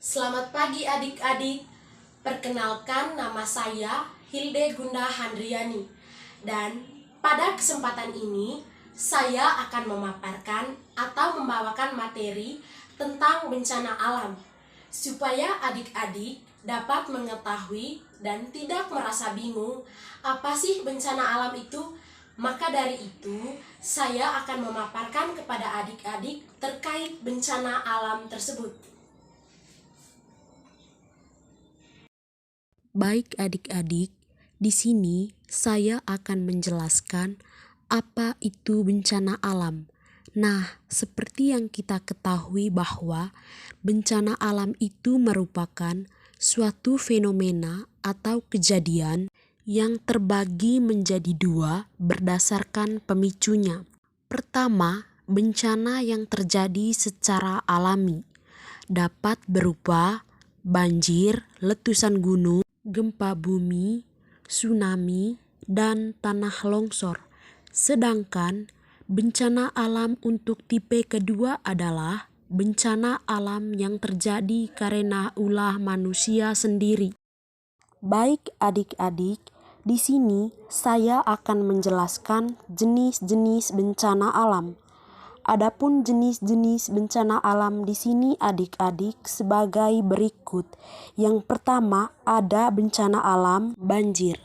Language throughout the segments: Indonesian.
Selamat pagi adik-adik. Perkenalkan, nama saya Hilde Gunda Handriani. Dan pada kesempatan ini saya akan memaparkan atau membawakan materi tentang bencana alam, supaya adik-adik dapat mengetahui dan tidak merasa bingung apa sih bencana alam itu. Maka dari itu, saya akan memaparkan kepada adik-adik terkait bencana alam tersebut. Baik adik-adik, di sini saya akan menjelaskan apa itu bencana alam. Nah, seperti yang kita ketahui bahwa bencana alam itu merupakan suatu fenomena atau kejadian yang terbagi menjadi dua berdasarkan pemicunya. Pertama, bencana yang terjadi secara alami dapat berupa banjir, letusan gunung, gempa bumi, tsunami, dan tanah longsor. Sedangkan bencana alam untuk tipe kedua adalah bencana alam yang terjadi karena ulah manusia sendiri. Baik adik-adik, di sini saya akan menjelaskan jenis-jenis bencana alam. Adapun jenis-jenis bencana alam di sini adik-adik sebagai berikut. Yang pertama ada bencana alam banjir.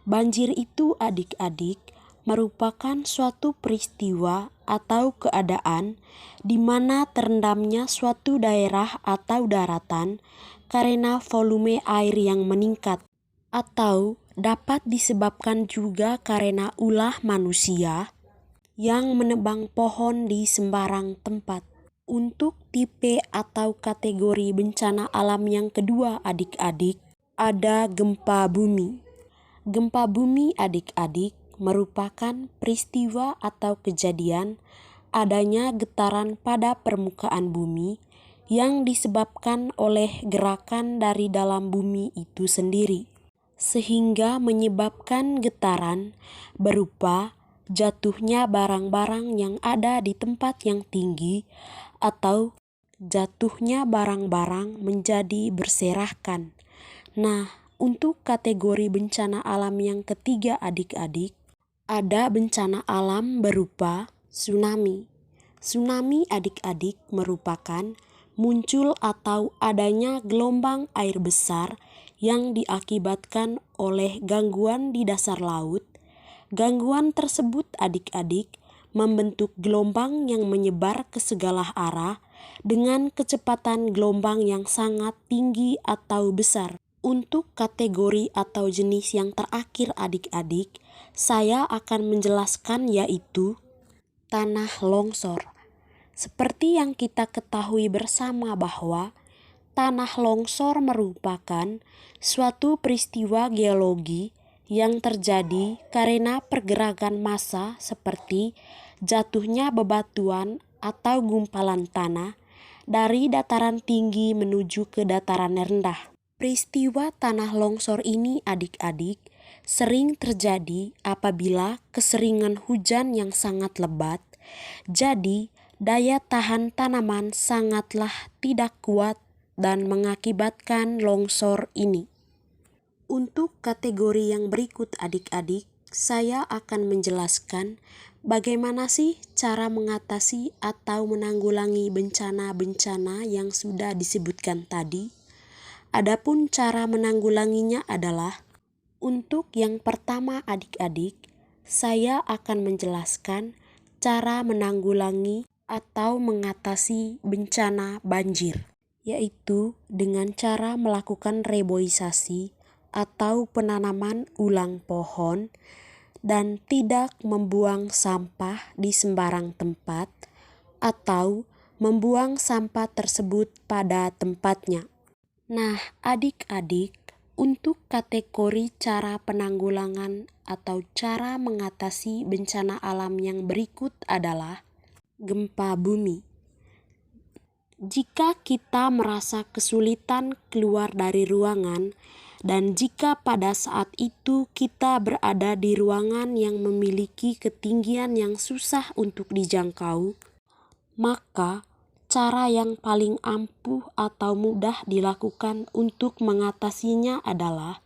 Banjir itu adik-adik merupakan suatu peristiwa atau keadaan di mana terendamnya suatu daerah atau daratan karena volume air yang meningkat, atau dapat disebabkan juga karena ulah manusia yang menebang pohon di sembarang tempat. Untuk tipe atau kategori bencana alam yang kedua adik-adik, ada gempa bumi. Gempa bumi adik-adik merupakan peristiwa atau kejadian adanya getaran pada permukaan bumi yang disebabkan oleh gerakan dari dalam bumi itu sendiri, sehingga menyebabkan getaran berupa jatuhnya barang-barang yang ada di tempat yang tinggi atau jatuhnya barang-barang menjadi berserakan. Nah, untuk kategori bencana alam yang ketiga adik-adik, ada bencana alam berupa tsunami. Tsunami adik-adik merupakan muncul atau adanya gelombang air besar yang diakibatkan oleh gangguan di dasar laut. Gangguan tersebut adik-adik membentuk gelombang yang menyebar ke segala arah dengan kecepatan gelombang yang sangat tinggi atau besar. Untuk kategori atau jenis yang terakhir adik-adik, saya akan menjelaskan yaitu tanah longsor. Seperti yang kita ketahui bersama bahwa tanah longsor merupakan suatu peristiwa geologi yang terjadi karena pergerakan massa seperti jatuhnya bebatuan atau gumpalan tanah dari dataran tinggi menuju ke dataran rendah. Peristiwa tanah longsor ini adik-adik sering terjadi apabila keseringan hujan yang sangat lebat. Jadi, daya tahan tanaman sangatlah tidak kuat dan mengakibatkan longsor ini. Untuk kategori yang berikut adik-adik, saya akan menjelaskan bagaimana sih cara mengatasi atau menanggulangi bencana-bencana yang sudah disebutkan tadi. Adapun cara menanggulanginya adalah, untuk yang pertama adik-adik, saya akan menjelaskan cara menanggulangi atau mengatasi bencana banjir, yaitu dengan cara melakukan reboisasi atau penanaman ulang pohon dan tidak membuang sampah di sembarang tempat atau membuang sampah tersebut pada tempatnya. Nah, adik-adik, untuk kategori cara penanggulangan atau cara mengatasi bencana alam yang berikut adalah gempa bumi. Jika kita merasa kesulitan keluar dari ruangan dan jika pada saat itu kita berada di ruangan yang memiliki ketinggian yang susah untuk dijangkau, maka cara yang paling ampuh atau mudah dilakukan untuk mengatasinya adalah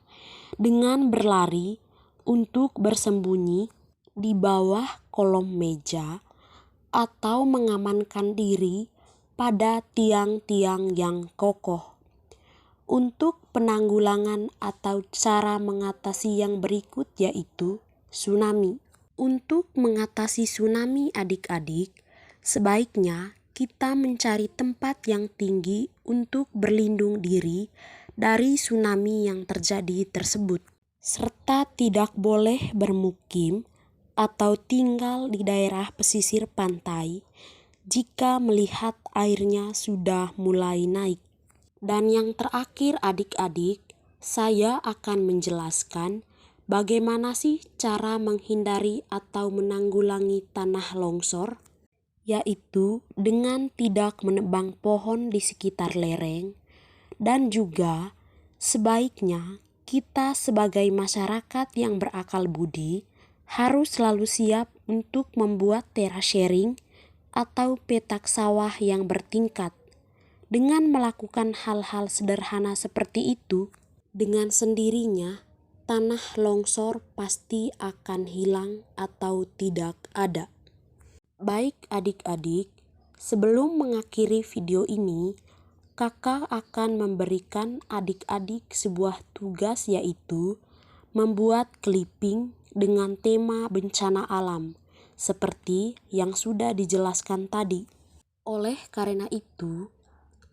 dengan berlari untuk bersembunyi di bawah kolong meja atau mengamankan diri pada tiang-tiang yang kokoh. Untuk penanggulangan atau cara mengatasi yang berikut yaitu tsunami. Untuk mengatasi tsunami adik-adik, sebaiknya kita mencari tempat yang tinggi untuk berlindung diri dari tsunami yang terjadi tersebut, serta tidak boleh bermukim atau tinggal di daerah pesisir pantai jika melihat airnya sudah mulai naik. Dan yang terakhir adik-adik, saya akan menjelaskan bagaimana sih cara menghindari atau menanggulangi tanah longsor, yaitu dengan tidak menebang pohon di sekitar lereng, dan juga sebaiknya kita sebagai masyarakat yang berakal budi harus selalu siap untuk membuat terasering atau petak sawah yang bertingkat. Dengan melakukan hal-hal sederhana seperti itu, dengan sendirinya tanah longsor pasti akan hilang atau tidak ada. Baik adik-adik, sebelum mengakhiri video ini, kakak akan memberikan adik-adik sebuah tugas yaitu membuat clipping dengan tema bencana alam, seperti yang sudah dijelaskan tadi. Oleh karena itu,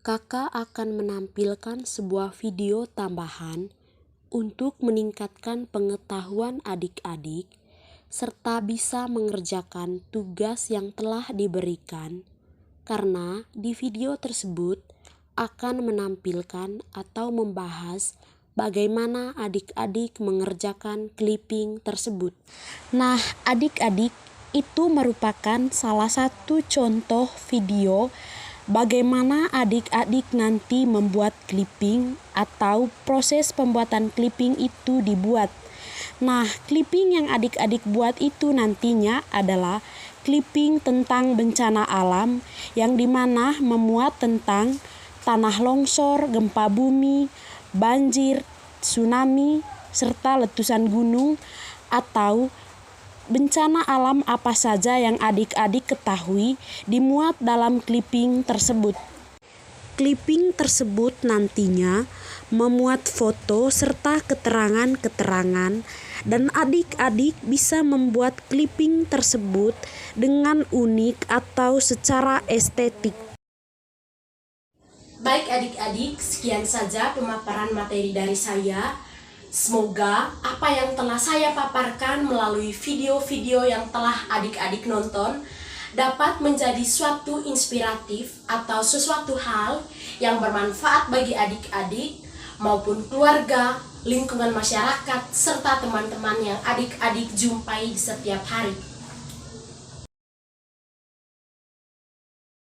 kakak akan menampilkan sebuah video tambahan untuk meningkatkan pengetahuan adik-adik, serta bisa mengerjakan tugas yang telah diberikan, karena di video tersebut akan menampilkan atau membahas bagaimana adik-adik mengerjakan clipping tersebut. Nah, adik-adik, itu merupakan salah satu contoh video bagaimana adik-adik nanti membuat clipping atau proses pembuatan clipping itu dibuat. Nah, clipping yang adik-adik buat itu nantinya adalah clipping tentang bencana alam yang dimana memuat tentang tanah longsor, gempa bumi, banjir, tsunami, serta letusan gunung atau bencana alam apa saja yang adik-adik ketahui dimuat dalam clipping tersebut. Clipping tersebut nantinya memuat foto serta keterangan-keterangan dan adik-adik bisa membuat clipping tersebut dengan unik atau secara estetik. Baik adik-adik, sekian saja pemaparan materi dari saya. Semoga apa yang telah saya paparkan melalui video-video yang telah adik-adik nonton dapat menjadi suatu inspiratif atau sesuatu hal yang bermanfaat bagi adik-adik maupun keluarga, lingkungan masyarakat, serta teman-teman yang adik-adik jumpai di setiap hari.